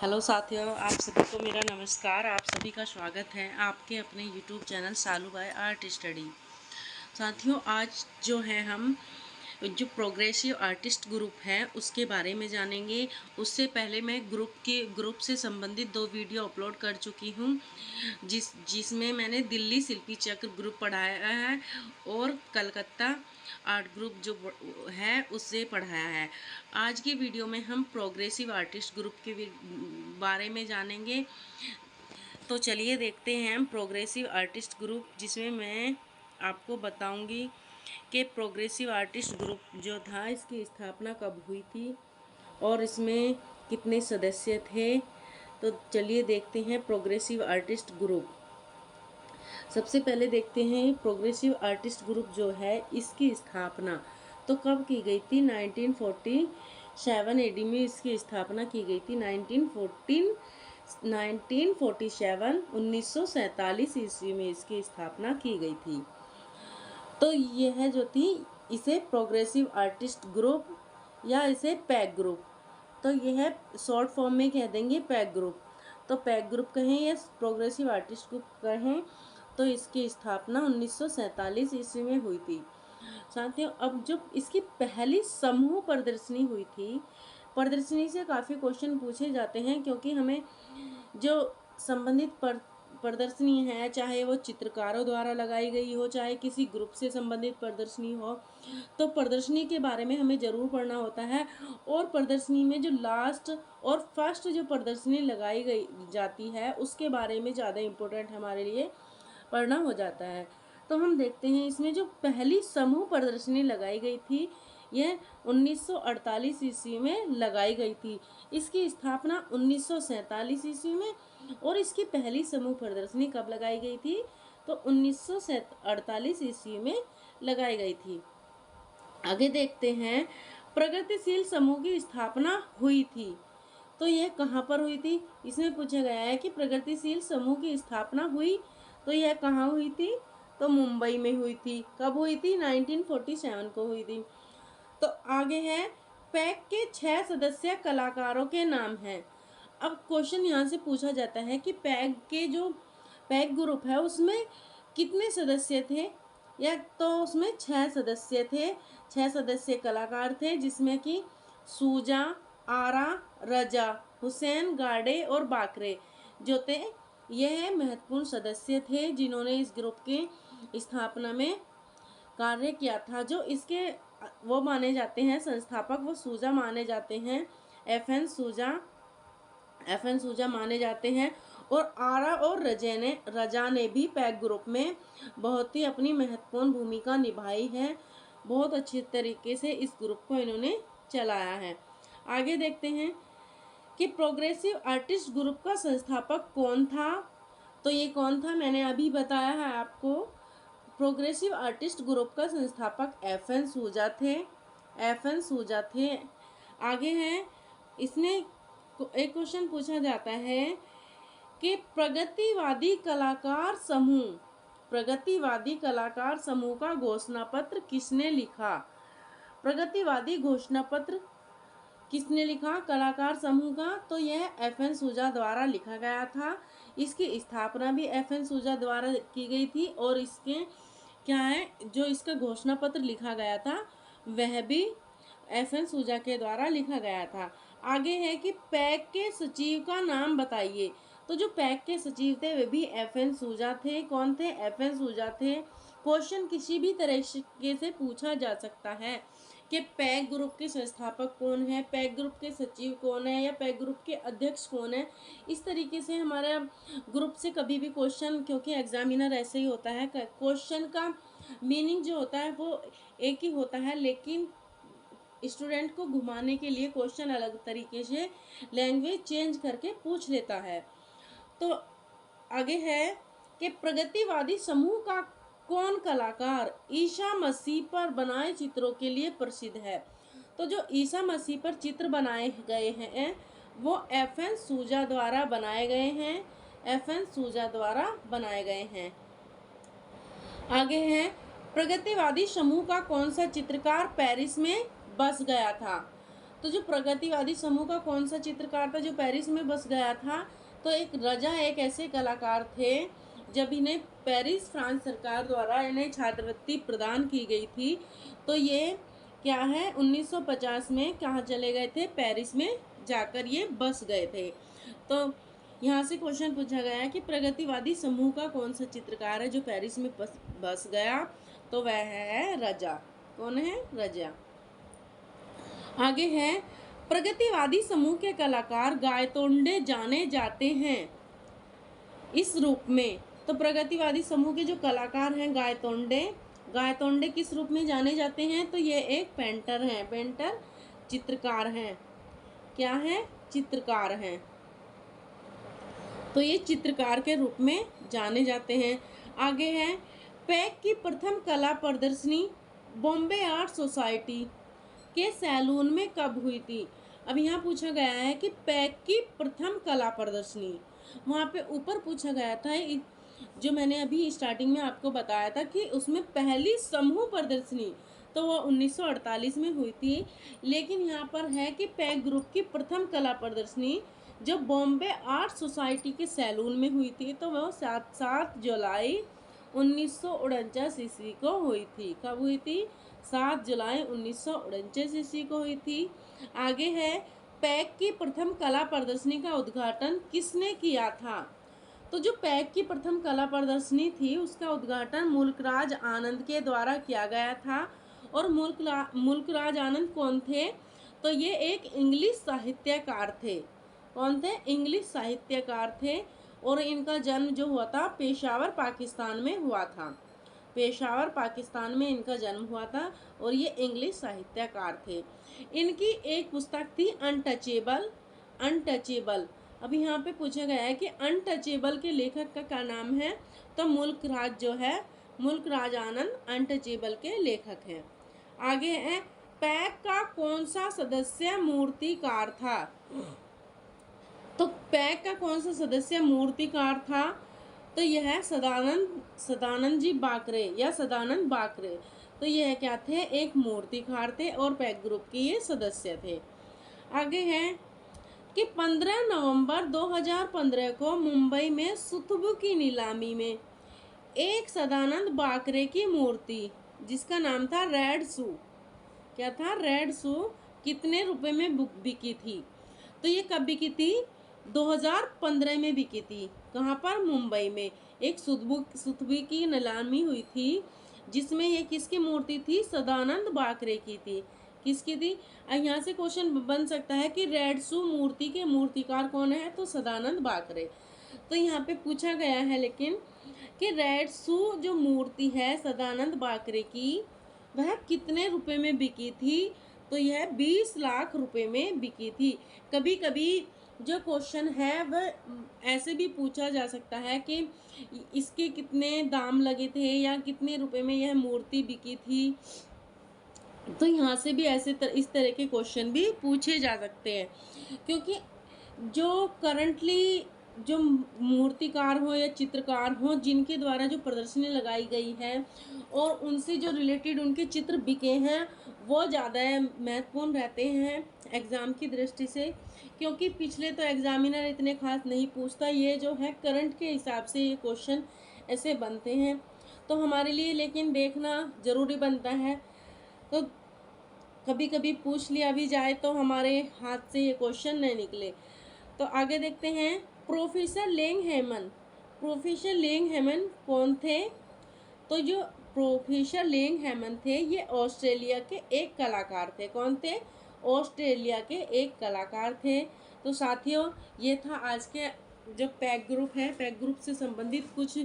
Hello साथियों, आप सभी को मेरा नमस्कार। आप सभी का स्वागत है आपके अपने यूट्यूब चैनल सालू बाय आर्ट स्टडी। साथियों, आज जो है हम जो प्रोग्रेसिव आर्टिस्ट ग्रुप है उसके बारे में जानेंगे। उससे पहले मैं ग्रुप से संबंधित 2 वीडियो अपलोड कर चुकी हूँ, जिसमें मैंने दिल्ली शिल्पी चक्र ग्रुप पढ़ाया है और कलकत्ता आर्ट ग्रुप जो है उससे पढ़ाया है। आज की वीडियो में हम प्रोग्रेसिव आर्टिस्ट ग्रुप के बारे में जानेंगे। तो चलिए देखते हैं हम प्रोग्रेसिव आर्टिस्ट ग्रुप, जिसमें मैं आपको बताऊंगी कि प्रोग्रेसिव आर्टिस्ट ग्रुप जो था इसकी स्थापना कब हुई थी और इसमें कितने सदस्य थे। तो चलिए देखते हैं प्रोग्रेसिव आर्टिस्ट ग्रुप। सबसे पहले देखते हैं प्रोग्रेसिव आर्टिस्ट ग्रुप जो है इसकी स्थापना तो कब की गई थी। 1947 एडी में इसकी स्थापना की गई थी। 1947 ईस्वी में इसकी स्थापना की गई थी। तो यह जो थी इसे प्रोग्रेसिव आर्टिस्ट ग्रुप या इसे पैग ग्रुप, तो यह शॉर्ट फॉर्म में कह देंगे पैग ग्रुप। तो पैग ग्रुप कहें या प्रोग्रेसिव आर्टिस्ट ग्रुप कहें, तो इसकी स्थापना 1947 ईस्वी में हुई थी। साथियों, अब जब इसकी पहली समूह प्रदर्शनी हुई थी, प्रदर्शनी से काफ़ी क्वेश्चन पूछे जाते हैं, क्योंकि हमें जो संबंधित प्रदर्शनी है, चाहे वो चित्रकारों द्वारा लगाई गई हो, चाहे किसी ग्रुप से संबंधित प्रदर्शनी हो, तो प्रदर्शनी के बारे में हमें ज़रूर पढ़ना होता है। और प्रदर्शनी में जो लास्ट और फर्स्ट जो प्रदर्शनी लगाई गई जाती है उसके बारे में ज़्यादा इम्पोर्टेंट हमारे लिए पढ़ना हो जाता है। तो हम देखते हैं इसमें जो पहली समूह प्रदर्शनी लगाई गई थी यह 1948 ईस्वी में लगाई गई थी। इसकी स्थापना 1947 ईस्वी में और इसकी पहली समूह प्रदर्शनी कब लगाई गई थी, तो 1948 ईस्वी में लगाई गई थी। आगे देखते हैं प्रगतिशील समूह की स्थापना हुई थी, तो यह कहाँ पर हुई थी। इसमें पूछा गया है कि प्रगतिशील समूह की स्थापना हुई, तो यह कहाँ हुई थी, तो मुंबई में हुई थी। कब हुई थी, 1947 को हुई थी। तो आगे है पैग के 6 सदस्य कलाकारों के नाम हैं। अब क्वेश्चन यहाँ से पूछा जाता है कि पैग ग्रुप है उसमें कितने सदस्य थे, या तो उसमें 6 सदस्य थे। 6 सदस्य कलाकार थे, जिसमें कि सूजा, आरा, रजा, हुसैन, गाडे और बाकरे जो थे, यह महत्वपूर्ण सदस्य थे जिन्होंने इस ग्रुप की स्थापना में कार्य किया था। जो इसके वो माने जाते हैं संस्थापक, वो सूजा माने जाते हैं, एफ एन सूजा माने जाते हैं। और आरा और रजा ने भी पैग ग्रुप में बहुत ही अपनी महत्वपूर्ण भूमिका निभाई है। बहुत अच्छे तरीके से इस ग्रुप को इन्होंने चलाया है। आगे देखते हैं कि प्रोग्रेसिव आर्टिस्ट ग्रुप का संस्थापक कौन था। तो ये कौन था, मैंने अभी बताया है आपको। प्रोग्रेसिव आर्टिस्ट ग्रुप का संस्थापक एफ.एन. सूजा थे। आगे हैं, इसने एक क्वेश्चन पूछा जाता है कि प्रगतिवादी कलाकार समूह का घोषणा पत्र किसने लिखा। प्रगतिवादी घोषणा पत्र किसने लिखा कलाकार समूह का, तो यह एफ.एन. सूजा द्वारा लिखा गया था। इसकी स्थापना भी एफ.एन. सूजा द्वारा की गई थी और इसके क्या है, जो इसका घोषणा पत्र लिखा गया था वह भी एफ.एन. सूजा के द्वारा लिखा गया था। आगे है कि पैग के सचिव का नाम बताइए। तो जो पैग के सचिव थे वे भी एफ.एन. सूजा थे। कौन थे, एफ.एन. सूजा थे। क्वेश्चन किसी भी तरीके से पूछा जा सकता है कि पैग ग्रुप के संस्थापक कौन है, पैग ग्रुप के सचिव कौन है, या पैग ग्रुप के अध्यक्ष कौन है। इस तरीके से हमारा ग्रुप से कभी भी क्वेश्चन, क्योंकि एग्जामिनर ऐसे ही होता है, क्वेश्चन का मीनिंग जो होता है वो एक ही होता है, लेकिन स्टूडेंट को घुमाने के लिए क्वेश्चन अलग तरीके से लैंग्वेज चेंज करके पूछ लेता है। तो आगे है कि प्रगतिवादी समूह का कौन कलाकार ईसा मसीह पर बनाए चित्रों के लिए प्रसिद्ध है। तो जो ईसा मसीह पर चित्र बनाए गए हैं वो एफ.एन. सूजा द्वारा बनाए गए हैं। एफ.एन. सूजा द्वारा बनाए गए हैं। आगे है, प्रगतिवादी समूह का कौन सा चित्रकार पेरिस में बस गया था। तो जो प्रगतिवादी समूह का कौन सा चित्रकार था जो पेरिस में बस गया था? तो एक रजा एक ऐसे कलाकार थे जब इन्हें पेरिस फ्रांस सरकार द्वारा इन्हें छात्रवृत्ति प्रदान की गई थी। तो ये क्या है 1950 में कहाँ चले गए थे? पेरिस में जाकर ये बस गए थे। तो यहाँ से क्वेश्चन पूछा गया है कि प्रगतिवादी समूह का कौन सा चित्रकार है जो पेरिस में बस गया? तो वह है रजा। कौन है? रजा। आगे है प्रगतिवादी समूह के कलाकार गायतोंडे जाने जाते हैं इस रूप में। तो प्रगतिवादी समूह के जो कलाकार हैं गायतोंडे किस रूप में जाने जाते हैं? तो ये एक पेंटर हैं, पेंटर चित्रकार हैं। क्या है? चित्रकार हैं। तो ये चित्रकार के रूप में जाने जाते हैं। आगे है पैक की प्रथम कला प्रदर्शनी बॉम्बे आर्ट सोसाइटी के सैलून में कब हुई थी? अब यहाँ पूछा गया है कि पैक की प्रथम कला प्रदर्शनी, वहाँ पे ऊपर पूछा गया था जो मैंने अभी स्टार्टिंग में आपको बताया था कि उसमें पहली समूह प्रदर्शनी तो वो 1948 में हुई थी। लेकिन यहाँ पर है कि पैक ग्रुप की प्रथम कला प्रदर्शनी जो बॉम्बे आर्ट सोसाइटी के सैलून में हुई थी तो वह 7 जुलाई 1949 ईस्वी को हुई थी। कब हुई थी? 7 जुलाई 1949 ईस्वी को हुई थी। आगे है पैक की प्रथम कला प्रदर्शनी का उद्घाटन किसने किया था? तो जो पैक की प्रथम कला प्रदर्शनी थी उसका उद्घाटन मुल्कराज आनंद के द्वारा किया गया था। और मुल्कराज आनंद कौन थे? तो ये एक इंग्लिश साहित्यकार थे। कौन थे? इंग्लिश साहित्यकार थे। और इनका जन्म जो हुआ था पेशावर पाकिस्तान में हुआ था। पेशावर पाकिस्तान में इनका जन्म हुआ था और ये इंग्लिश साहित्यकार थे। इनकी एक पुस्तक थी अनटचेबल। अब यहाँ पे पूछा गया है कि अनटचेबल के लेखक का क्या नाम है? तो मुल्कराज आनंद अनटचेबल के लेखक हैं। आगे है पैक का कौन सा सदस्य मूर्तिकार था? तो पैक का कौन सा सदस्य मूर्तिकार था? तो यह है सदानंद जी बाकरे या सदानंद बाकरे। तो यह क्या थे? एक मूर्तिकार थे और पैक ग्रुप के ये सदस्य थे। आगे है कि 15 नवंबर 2015 को मुंबई में सुतबु की नीलामी में एक सदानंद बाकरे की मूर्ति जिसका नाम था रेड शू, क्या था? रेड शू, कितने रुपए में बिकी थी? तो ये कब बिकी थी? 2015 में बिकी थी। कहाँ पर? मुंबई में। एक सुतबु की नीलामी हुई थी जिसमें ये किसकी मूर्ति थी? सदानंद बाकरे की थी। किसकी थी? यहाँ से क्वेश्चन बन सकता है कि रेड शू मूर्ति के मूर्तिकार कौन है? तो सदानंद बाकरे। तो यहाँ पे पूछा गया है लेकिन कि रेड शू जो मूर्ति है सदानंद बाकरे की वह कितने रुपए में बिकी थी? तो यह 20 लाख रुपए में बिकी थी। कभी कभी जो क्वेश्चन है वह ऐसे भी पूछा जा सकता है कि इसके कितने दाम लगे थे या कितने रुपए में यह मूर्ति बिकी थी। तो यहाँ से भी इस तरह के क्वेश्चन भी पूछे जा सकते हैं क्योंकि जो करंटली जो मूर्तिकार हो या चित्रकार हो जिनके द्वारा जो प्रदर्शनी लगाई गई है और उनसे जो रिलेटेड उनके चित्र बिके हैं वो ज़्यादा महत्वपूर्ण रहते हैं एग्ज़ाम की दृष्टि से, क्योंकि पिछले तो एग्जामिनर इतने खास नहीं पूछता। ये जो है करंट के हिसाब से ये क्वेश्चन ऐसे बनते हैं तो हमारे लिए लेकिन देखना ज़रूरी बनता है। तो कभी कभी पूछ लिया भी जाए तो हमारे हाथ से ये क्वेश्चन नहीं निकले। तो आगे देखते हैं प्रोफेसर लेंग हेमन कौन थे? तो जो प्रोफेसर लेंग हेमन थे ये ऑस्ट्रेलिया के एक कलाकार थे। कौन थे? ऑस्ट्रेलिया के एक कलाकार थे। तो साथियों ये था आज के जो पैक ग्रुप है, पैक ग्रुप से संबंधित कुछ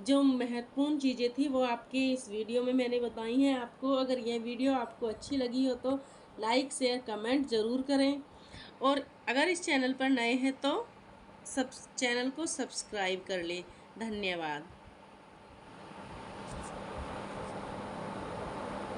जो महत्वपूर्ण चीज़ें थी वो आपके इस वीडियो में मैंने बताई हैं आपको। अगर यह वीडियो आपको अच्छी लगी हो तो लाइक शेयर कमेंट ज़रूर करें और अगर इस चैनल पर नए हैं तो चैनल को सब्सक्राइब कर लें। धन्यवाद।